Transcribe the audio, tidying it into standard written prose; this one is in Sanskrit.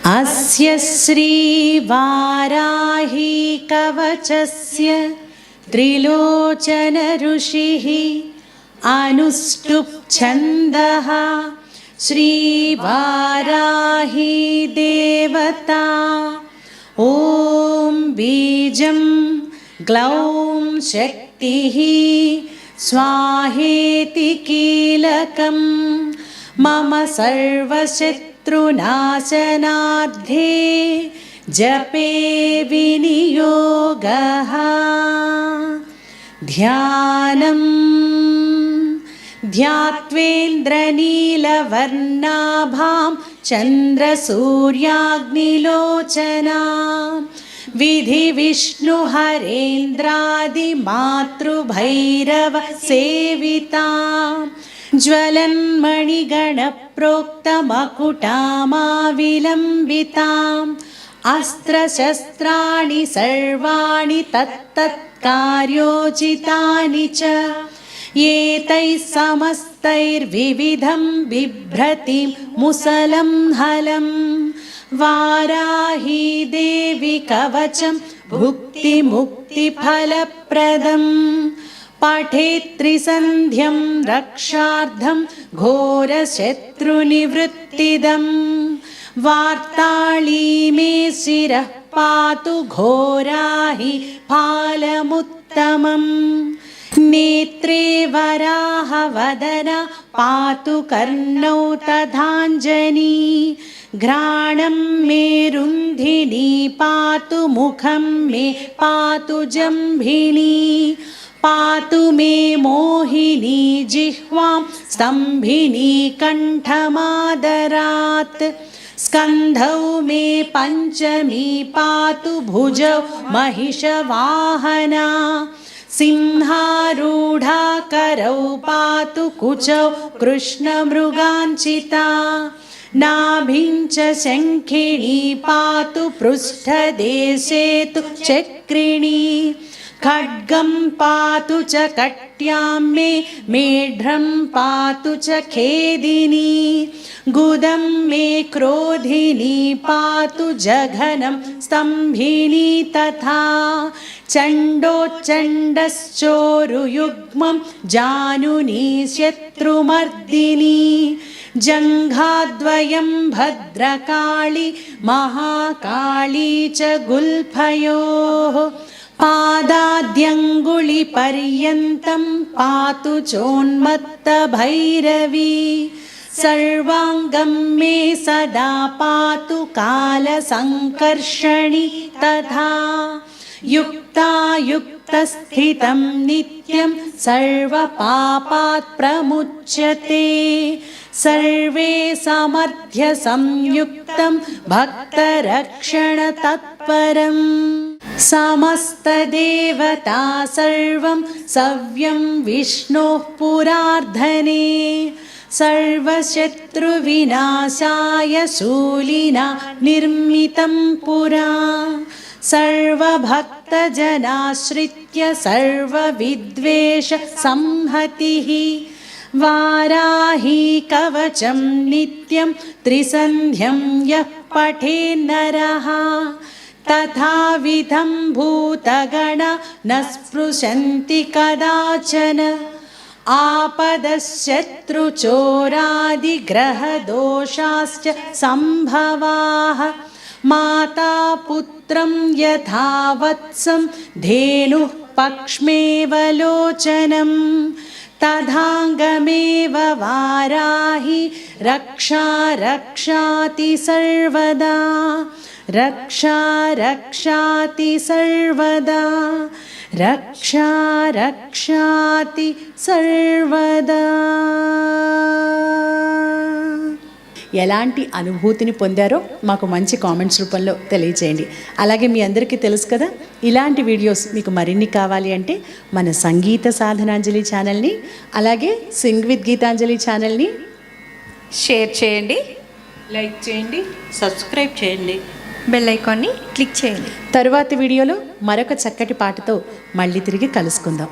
अस्य श्री वाराही कवचस्य त्रिलोचन ऋषिः अनुष्टुप् छन्दः श्री वाराही देवता। ॐ बीजं ग्लौं शक्तिः स्वाहेति कीलकं मम सर्वशत्रुनाशनार्थे जपे विनियोगः। ध्यानं ध्यात्वेन्द्रनीलवर्णाभां चन्द्रसूर्याग्निलोचनां विधिविष्णुहरेन्द्रादिमातृभैरवसेवितां ज्वलन्मणिगणप्रोक्तमकुटामाविलम्बिताम् अस्त्रशस्त्राणि सर्वाणि तत्तत्कार्योचितानि च एतैः समस्तैर्विविधं बिभ्रतिं मुसलं हलं। वाराही देवी कवचं भुक्तिमुक्तिफलप्रदं पठेत् त्रिसन्ध्यं रक्षार्थं घोरशत्रुनिवृत्तिदं। वार्ताळी मे शिरः पातु घोराहि फालमुत्तमम् नेत्रे वराहवदना पातु कर्णौ तथाञ्जनी घ्राणं मे रुन्धिनी पातु मुखं मे पातु जम्भिनी पातु मे मोहिनी जिह्वां स्तम्भिनी कण्ठमादरात् स्कन्धौ मे पञ्चमी पातु भुजौ महिषवाहना सिंहारूढा करौ पातु कुचौ कृष्णमृगाञ्चिता नाभिं च शङ्खिणी पातु पृष्ठदेशे तु चक्रिणी खड्गं पातु च कट्यां मे मेढ्रं पातु च खेदिनी गुदं मे क्रोधिनी पातु जघनं स्तम्भिनी तथा चण्डोच्चण्डश्चोरुयुग्मं जानुनी शत्रुमर्दिनी जङ्घाद्वयं भद्रकाली महाकाली च गुल्फयोः पादाद्यङ्गुलिपर्यन्तं पातु चोन्मत्तभैरवी सर्वाङ्गं मे सदा पातु कालसङ्कर्षणि तथा युक्तायुक्तस्थितं नित्यं सर्वपापात् प्रमुच्यते सर्वे समर्थ्य संयुक्तं भक्तरक्षणतत्परं समस्तदेवता सर्वं सव्यं विष्णोः पुरार्धने सर्वशत्रुविनाशाय शूलिना निर्मितं पुरा सर्वभक्तजनाश्रित्य सर्वविद्वेषसंहतिः वाराही कवचं नित्यं त्रिसन्ध्यं यः पठेन्नरः तथाविधं भूतगणा न स्पृशन्ति कदाचन आपदशत्रुचोरादिग्रहदोषाश्च सम्भवाः माता पुत्रं यथा वत्सं धेनुः पक्ष्मेव लोचनं तथाङ्गमेव वाराही रक्षा रक्षाति सर्वदा रक्षा रक्षाति सर्वदा रक्षा रक्षाति सर्वदा। ఎలాంటి అనుభూతిని పొందారో మాకు మంచి కామెంట్స్ రూపంలో తెలియజేయండి. అలాగే మీ అందరికీ తెలుసు కదా, ఇలాంటి వీడియోస్ మీకు మరిన్ని కావాలి అంటే మన సంగీత సాధనాంజలి ఛానల్ని, అలాగే సింగ్ విత్ గీతాంజలి ఛానల్ని షేర్ చేయండి, లైక్ చేయండి, సబ్స్క్రైబ్ చేయండి, బెల్ ఐకాన్ని క్లిక్ చేయండి. తరువాతి వీడియోలో మరొక చక్కటి పాటతో మళ్ళీ తిరిగి కలుసుకుందాం.